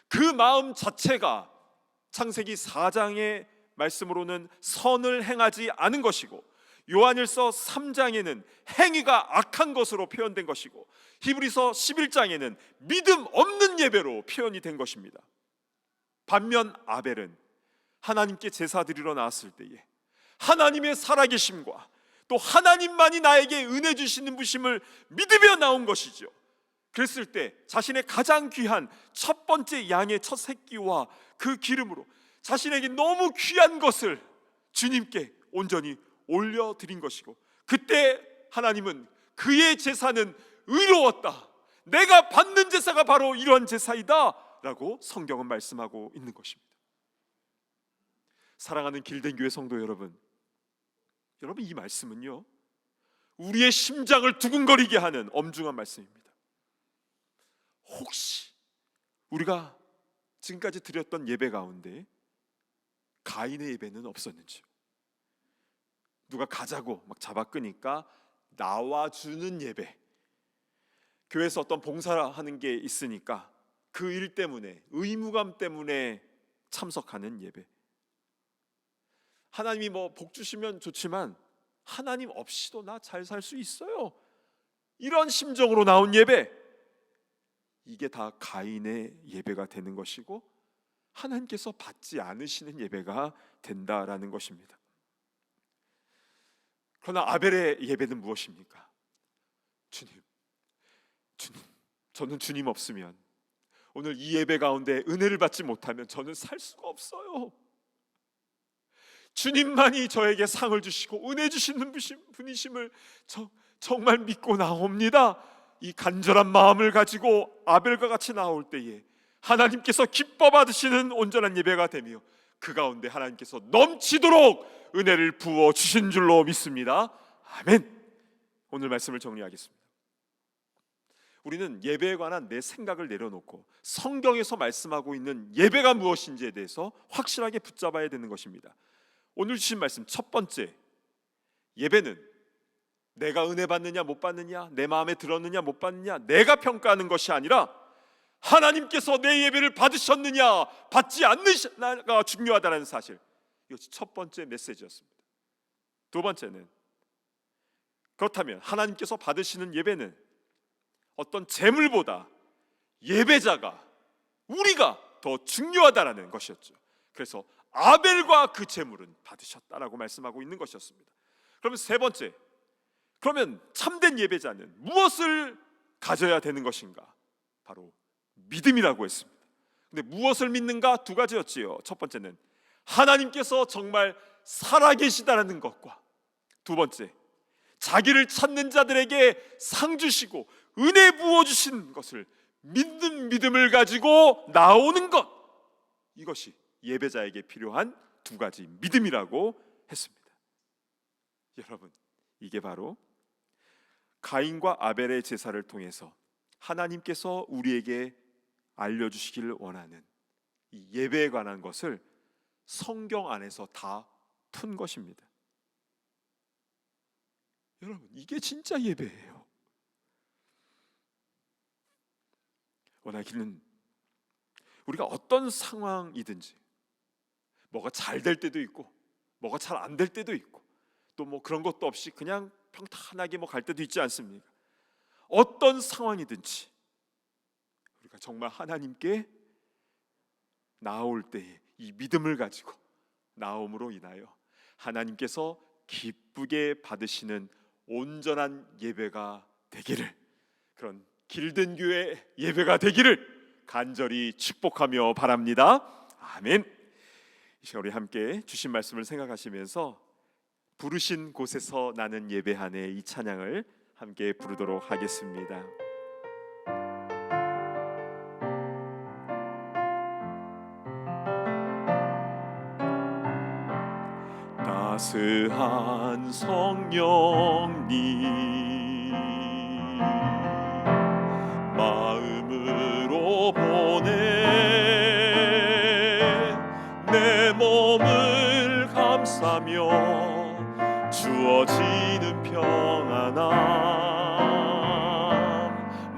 그 마음 자체가 창세기 4장의 말씀으로는 선을 행하지 않은 것이고, 요한일서 3장에는 행위가 악한 것으로 표현된 것이고, 히브리서 11장에는 믿음 없는 예배로 표현이 된 것입니다. 반면 아벨은 하나님께 제사 드리러 나왔을 때에 하나님의 살아계심과 또 하나님만이 나에게 은혜 주시는 부심을 믿으며 나온 것이죠. 그랬을 때 자신의 가장 귀한 첫 번째 양의 첫 새끼와 그 기름으로 자신에게 너무 귀한 것을 주님께 온전히 올려드린 것이고, 그때 하나님은 그의 제사는 의로웠다, 내가 받는 제사가 바로 이러한 제사이다 라고 성경은 말씀하고 있는 것입니다. 사랑하는 길든교회 성도 여러분, 이 말씀은요, 우리의 심장을 두근거리게 하는 엄중한 말씀입니다. 혹시 우리가 지금까지 드렸던 예배 가운데 가인의 예배는 없었는지요? 누가 가자고 막 잡아 끄니까 나와주는 예배, 교회에서 어떤 봉사하는 게 있으니까 그 일 때문에, 의무감 때문에 참석하는 예배. 하나님이 복 주시면 좋지만 하나님 없이도 나 잘 살 수 있어요, 이런 심정으로 나온 예배, 이게 다 가인의 예배가 되는 것이고 하나님께서 받지 않으시는 예배가 된다라는 것입니다. 그러나 아벨의 예배는 무엇입니까? 주님, 저는 주님 없으면, 오늘 이 예배 가운데 은혜를 받지 못하면 저는 살 수가 없어요. 주님만이 저에게 상을 주시고 은혜 주시는 분이심을 정말 믿고 나옵니다. 이 간절한 마음을 가지고 아벨과 같이 나올 때에 하나님께서 기뻐 받으시는 온전한 예배가 되며 그 가운데 하나님께서 넘치도록 은혜를 부어 주신 줄로 믿습니다. 아멘. 오늘 말씀을 정리하겠습니다. 우리는 예배에 관한 내 생각을 내려놓고 성경에서 말씀하고 있는 예배가 무엇인지에 대해서 확실하게 붙잡아야 되는 것입니다. 오늘 주신 말씀 첫 번째, 예배는 내가 은혜 받느냐 못 받느냐, 내 마음에 들었느냐 못 받느냐, 내가 평가하는 것이 아니라 하나님께서 내 예배를 받으셨느냐 받지 않느냐가 중요하다는 사실, 이것이 첫 번째 메시지였습니다. 두 번째는, 그렇다면 하나님께서 받으시는 예배는 어떤 재물보다 예배자가, 우리가 더 중요하다라는 것이었죠. 그래서 아벨과 그 재물은 받으셨다라고 말씀하고 있는 것이었습니다. 그러면 세 번째, 그러면 참된 예배자는 무엇을 가져야 되는 것인가? 바로 믿음이라고 했습니다. 근데 무엇을 믿는가? 두 가지였지요. 첫 번째는 하나님께서 정말 살아계시다는 것과, 두 번째, 자기를 찾는 자들에게 상 주시고 은혜 부어주신 것을 믿는 믿음을 가지고 나오는 것, 이것이 예배자에게 필요한 두 가지 믿음이라고 했습니다. 여러분, 이게 바로 가인과 아벨의 제사를 통해서 하나님께서 우리에게 알려주시기를 원하는 이 예배에 관한 것을 성경 안에서 다 푼 것입니다. 여러분, 이게 진짜 예배예요. 원하기는 우리가 어떤 상황이든지, 뭐가 잘 될 때도 있고 뭐가 잘 안 될 때도 있고, 또 뭐 그런 것도 없이 그냥 평탄하게 뭐 갈 때도 있지 않습니까? 어떤 상황이든지 우리가 정말 하나님께 나올 때에 이 믿음을 가지고 나옴으로 인하여 하나님께서 기쁘게 받으시는 온전한 예배가 되기를, 그런 길든 교회 예배가 되기를 간절히 축복하며 바랍니다. 아멘. 이 시간 우리 함께 주신 말씀을 생각하시면서 부르신 곳에서 나는 예배하네, 이 찬양을 함께 부르도록 하겠습니다. 따스한 성령님 마음으로 보내 내 몸을 감싸며 주어지는 평안함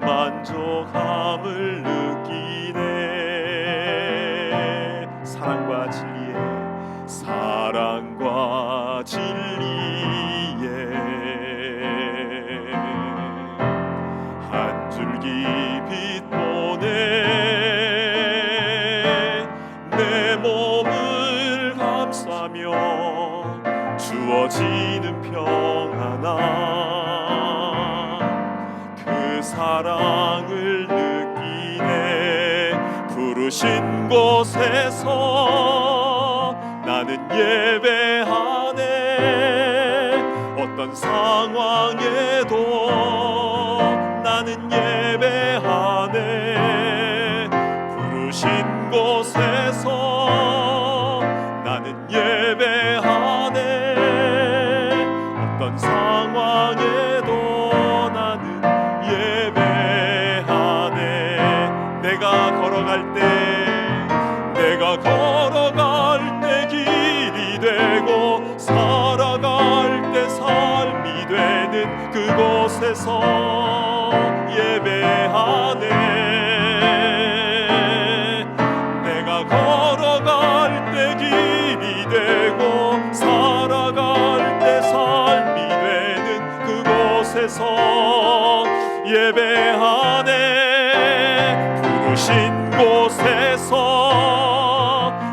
만족함을 느끼네. 사랑과 진리에 한 줄기 빛 보내 내 몸을 감싸며 주어지는 평안함 그 사랑을 느끼네. 부르신 곳에서 나는 예배하네. 어떤 상황에도 나는 예배하네. 부르신 곳에서 나는 예배하네. 어떤 상황에도 나는 예배하네. 내가 걸어갈 때 길이 되고 살아갈 때 삶이 되는 그곳에서 예배하네. 내가 걸어갈 때 길이 되고 살아갈 때 삶이 되는 그곳에서 예배하네. 부르신 곳에서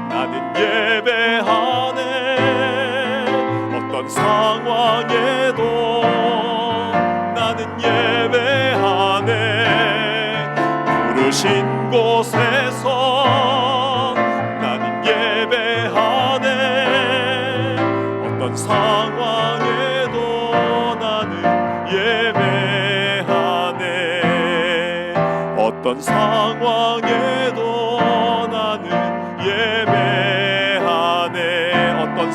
나는 예배하네. 어떤 상황에도 나는 예배하네. 부르신 곳에서 나는 예배하네. 어떤 상황에도 나는 예배하네. 어떤 상황에도 나는 예배하네. 어떤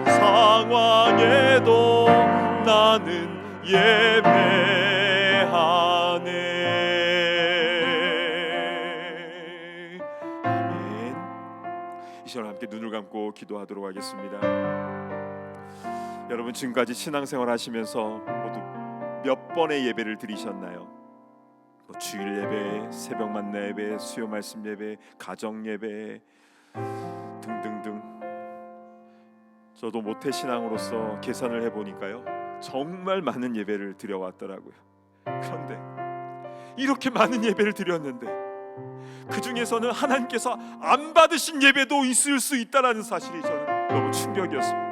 상황에도 나는 예배하네. 아멘. 이 시간 함께 눈을 감고 기도하도록 하겠습니다. 여러분 지금까지 신앙생활 하시면서 모두 몇 번의 예배를 드리셨나요? 주일 예배, 새벽 만나 예배, 수요 말씀 예배, 가정 예배 등등등. 저도 모태 신앙으로서 계산을 해보니까요, 정말 많은 예배를 드려왔더라고요. 그런데 이렇게 많은 예배를 드렸는데 그 중에서는 하나님께서 안 받으신 예배도 있을 수 있다는 사실이 저는 너무 충격이었습니다.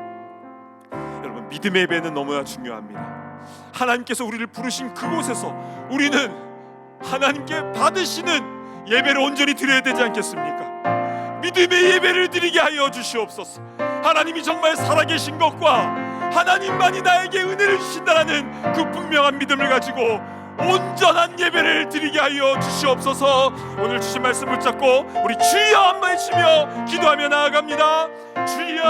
여러분, 믿음의 예배는 너무나 중요합니다. 하나님께서 우리를 부르신 그곳에서 우리는 하나님께 받으시는 예배를 온전히 드려야 되지 않겠습니까? 믿음의 예배를 드리게 하여 주시옵소서. 하나님이 정말 살아계신 것과 하나님만이 나에게 은혜를 주신다는 그 분명한 믿음을 가지고 온전한 예배를 드리게 하여 주시옵소서. 오늘 주신 말씀 붙잡고 우리 주여 한번 외치며 기도하며 나아갑니다. 주여.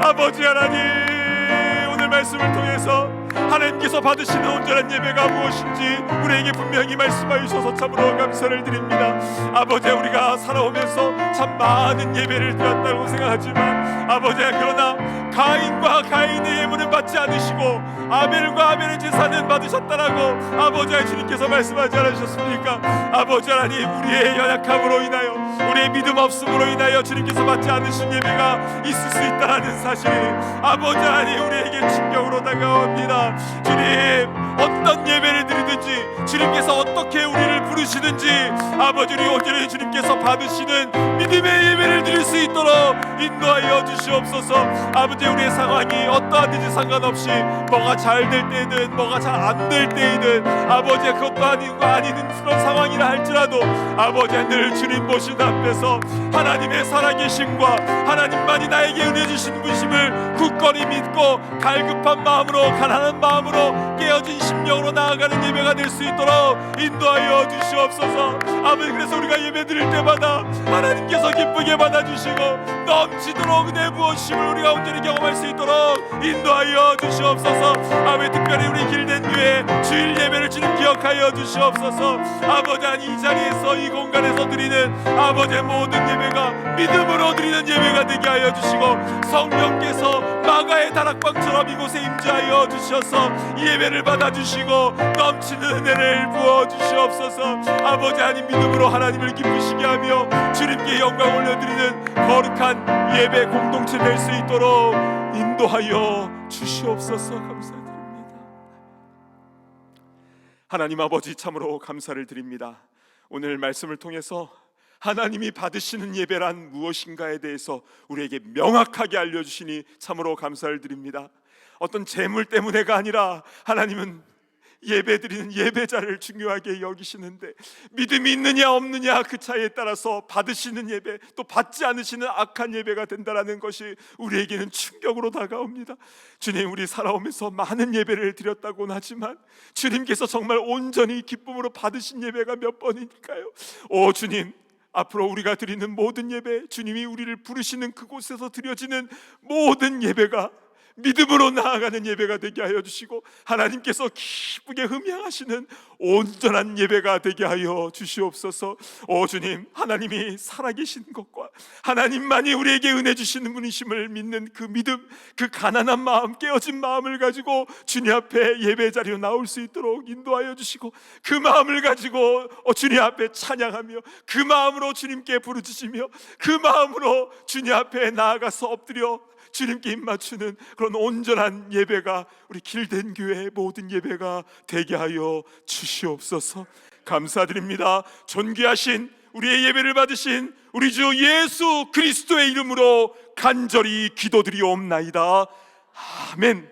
아버지 하나님, 오늘 말씀을 통해서 하나님께서 받으시는 온전한 예배가 무엇인지 우리에게 분명히 말씀하여 주셔서 참으로 감사를 드립니다. 아버지, 우리가 살아오면서 참 많은 예배를 드렸다고 생각하지만 아버지, 그러나 가인과 가인의 예물은 받지 않으시고 아벨과 아벨의 제사는 받으셨다라고 아버지 주님께서 말씀하지 않으셨습니까? 아버지 하나님, 우리의 연약함으로 인하여 우리의 믿음 없음으로 인하여 주님께서 받지 않으신 예배가 있을 수 있다는 사실이 아버지 하나님 우리에게 충격으로 다가옵니다. 주님, 어떤 예배를 드리든지 주님께서 어떻게 우리를 부르시든지 아버지, 우리 온전히 주님께서 받으시는 믿음의 예배를 드릴 수 있도록 인도하여 주시옵소서. 아버지, 우리의 상황이 어떠하든지 상관없이 뭐가 잘 될 때이든 뭐가 잘 안 될 때이든 아버지, 그것도 아닌 그런 상황이라 할지라도 아버지, 늘 주님 보신 앞에서 하나님의 살아계심과 하나님만이 나에게 은혜 주신 분심을 굳건히 믿고 갈급한 마음으로, 가난한 마음으로, 깨어진 심령으로 나아가는 예배가 될 수 있도록 인도하여 주시옵소서. 아버지, 그래서 우리가 예배 드릴 때마다 하나님께서 기쁘게 받아주시고 넘치도록 은혜 부어주심을 우리가 온전히 경험할 수 있도록 인도하여 주시옵소서. 아버지, 특별히 우리 길된 교회 주일 예배를 주님 기억하여 주시옵소서. 아버지, 이 자리에서 이 공간에서 드리는 아버지의 모든 예배가 믿음으로 드리는 예배가 되게 하여 주시고 성령께서 마가의 다락방처럼 이곳에 임재하여 주셔서 이 예배를 받아주시고 넘치는 은혜를 부어주시옵소서. 아버지 하나님, 믿음으로 하나님을 기쁘시게 하며 주님께 영광 올려드리는 거룩한 예배 공동체 될 수 있도록 인도하여 주시옵소서. 감사드립니다. 하나님 아버지, 참으로 감사를 드립니다. 오늘 말씀을 통해서 하나님이 받으시는 예배란 무엇인가에 대해서 우리에게 명확하게 알려주시니 참으로 감사를 드립니다. 어떤 재물 때문에가 아니라 하나님은 예배드리는 예배자를 중요하게 여기시는데 믿음이 있느냐 없느냐 그 차이에 따라서 받으시는 예배, 또 받지 않으시는 악한 예배가 된다는 것이 우리에게는 충격으로 다가옵니다. 주님, 우리 살아오면서 많은 예배를 드렸다고는 하지만 주님께서 정말 온전히 기쁨으로 받으신 예배가 몇 번일까요? 오 주님, 앞으로 우리가 드리는 모든 예배, 주님이 우리를 부르시는 그곳에서 드려지는 모든 예배가 믿음으로 나아가는 예배가 되게 하여 주시고 하나님께서 기쁘게 흠양하시는 온전한 예배가 되게 하여 주시옵소서. 오 주님, 하나님이 살아계신 것과 하나님만이 우리에게 은혜 주시는 분이심을 믿는 그 믿음, 그 가난한 마음, 깨어진 마음을 가지고 주님 앞에 예배 자리로 나올 수 있도록 인도하여 주시고 그 마음을 가지고 주님 앞에 찬양하며 그 마음으로 주님께 부르짖으며 그 마음으로 주님 앞에 나아가서 엎드려 주님께 입맞추는 그런 온전한 예배가 우리 길된 교회의 모든 예배가 되게 하여 주시옵소서. 감사드립니다. 존귀하신 우리의 예배를 받으신 우리 주 예수 그리스도의 이름으로 간절히 기도드리옵나이다. 아멘.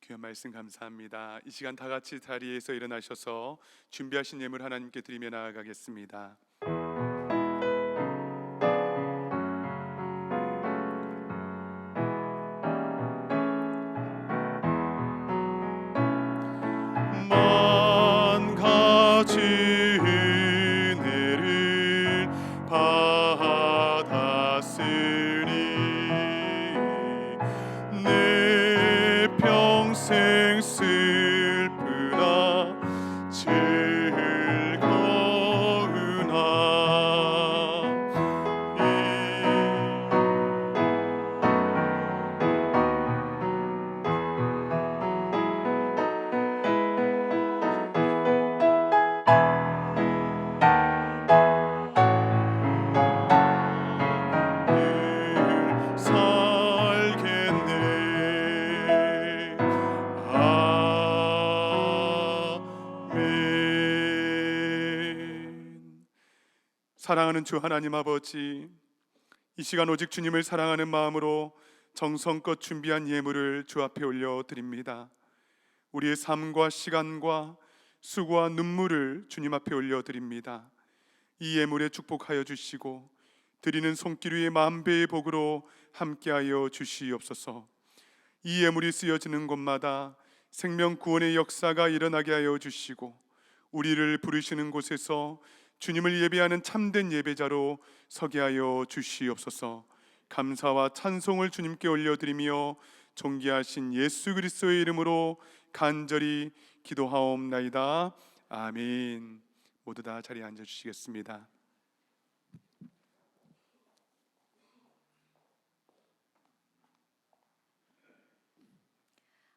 귀한 말씀 감사합니다. 이 시간 다 같이 자리에서 일어나셔서 준비하신 예물 하나님께 드리며 나아가겠습니다. 만 가지 은혜를 받았으니 슬프나 살겠네. 아멘. 사랑하는 주 하나님 아버지, 이 시간 오직 주님을 사랑하는 마음으로 정성껏 준비한 예물을 주 앞에 올려드립니다. 우리의 삶과 시간과 수고와 눈물을 주님 앞에 올려드립니다. 이 예물에 축복하여 주시고 드리는 손길 위에 만배의 복으로 함께하여 주시옵소서. 이 예물이 쓰여지는 곳마다 생명 구원의 역사가 일어나게 하여 주시고 우리를 부르시는 곳에서 주님을 예배하는 참된 예배자로 서게 하여 주시옵소서. 감사와 찬송을 주님께 올려드리며 존귀하신 예수 그리스도의 이름으로 간절히 기도하옵나이다. 아멘. 모두 다 자리에 앉아 주시겠습니다.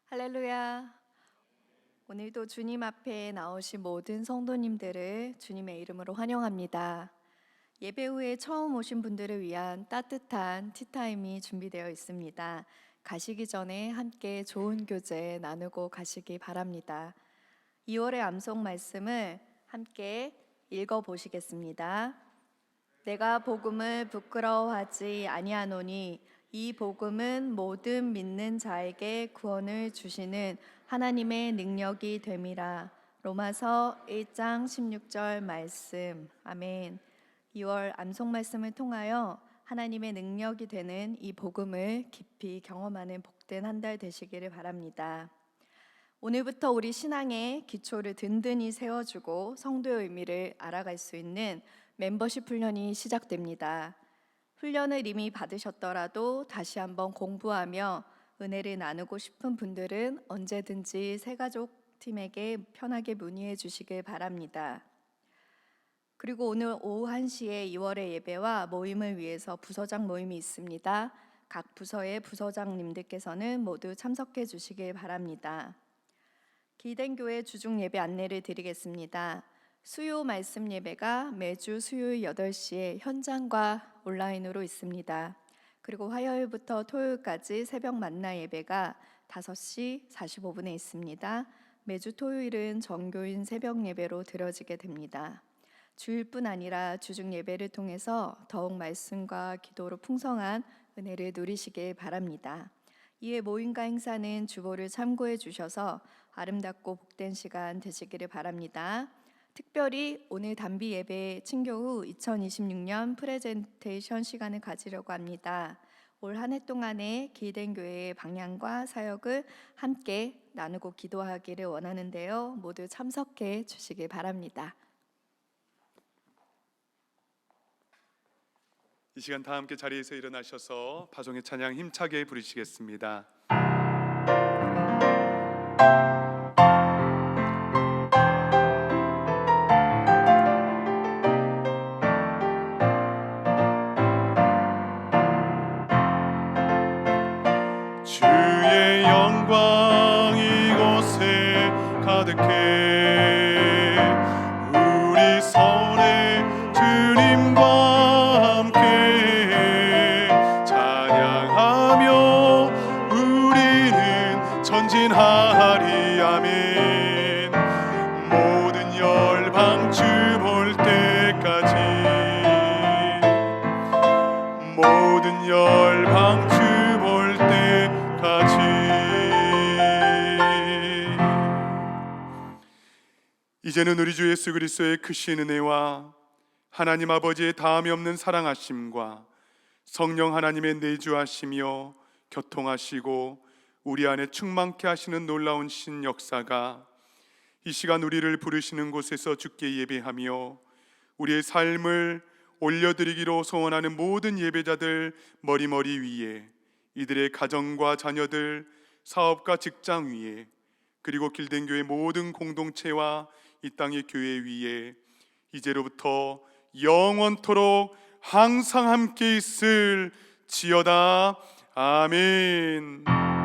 할렐루야. 오늘도 주님 앞에 나오신 모든 성도님들을 주님의 이름으로 환영합니다. 예배 후에 처음 오신 분들을 위한 따뜻한 티타임이 준비되어 있습니다. 가시기 전에 함께 좋은 교제 나누고 가시기 바랍니다. 2월의 암송 말씀을 함께 읽어보시겠습니다. 내가 복음을 부끄러워하지 아니하노니 이 복음은 모든 믿는 자에게 구원을 주시는 하나님의 능력이 됨이라. 로마서 1장 16절 말씀. 아멘. 2월 암송 말씀을 통하여 하나님의 능력이 되는 이 복음을 깊이 경험하는 복된 한 달 되시기를 바랍니다. 오늘부터 우리 신앙의 기초를 든든히 세워주고 성도의 의미를 알아갈 수 있는 멤버십 훈련이 시작됩니다. 훈련을 이미 받으셨더라도 다시 한번 공부하며 은혜를 나누고 싶은 분들은 언제든지 새가족 팀에게 편하게 문의해 주시길 바랍니다. 그리고 오늘 오후 1시에 2월의 예배와 모임을 위해서 부서장 모임이 있습니다. 각 부서의 부서장님들께서는 모두 참석해 주시길 바랍니다. 기den교회 주중 예배 안내를 드리겠습니다. 수요 말씀 예배가 매주 수요일 8시에 현장과 온라인으로 있습니다. 그리고 화요일부터 토요일까지 새벽 만나 예배가 5시 45분에 있습니다. 매주 토요일은 정교인 새벽 예배로 드려지게 됩니다. 주일뿐 아니라 주중 예배를 통해서 더욱 말씀과 기도로 풍성한 은혜를 누리시길 바랍니다. 이에 모임과 행사는 주보를 참고해 주셔서 아름답고 복된 시간 되시기를 바랍니다. 특별히 오늘 단비 예배 친교 후 2026년 프레젠테이션 시간을 가지려고 합니다. 올 한 해 동안의 기den교회의 방향과 사역을 함께 나누고 기도하기를 원하는데요. 모두 참석해 주시길 바랍니다. 이 시간 다 함께 자리에서 일어나셔서 파송의 찬양 힘차게 부르시겠습니다. 주의 영광 이곳에 가득해 우리 손에 주님과 함께 찬양하며 우리는 전진하리. 아멘. 모든 열방 주 볼 때까지 모든 열방 주 볼 때까지. 이제는 우리 주 예수 그리스도의 크신 은혜와 하나님 아버지의 다함이 없는 사랑하심과 성령 하나님의 내주하시며 교통하시고 우리 안에 충만케 하시는 놀라운 신 역사가 이 시간 우리를 부르시는 곳에서 주께 예배하며 우리의 삶을 올려드리기로 소원하는 모든 예배자들 머리머리 위에, 이들의 가정과 자녀들, 사업과 직장 위에, 그리고 길된 교회 모든 공동체와 이 땅의 교회 위에 이제로부터 영원토록 항상 함께 있을 지어다. 아멘.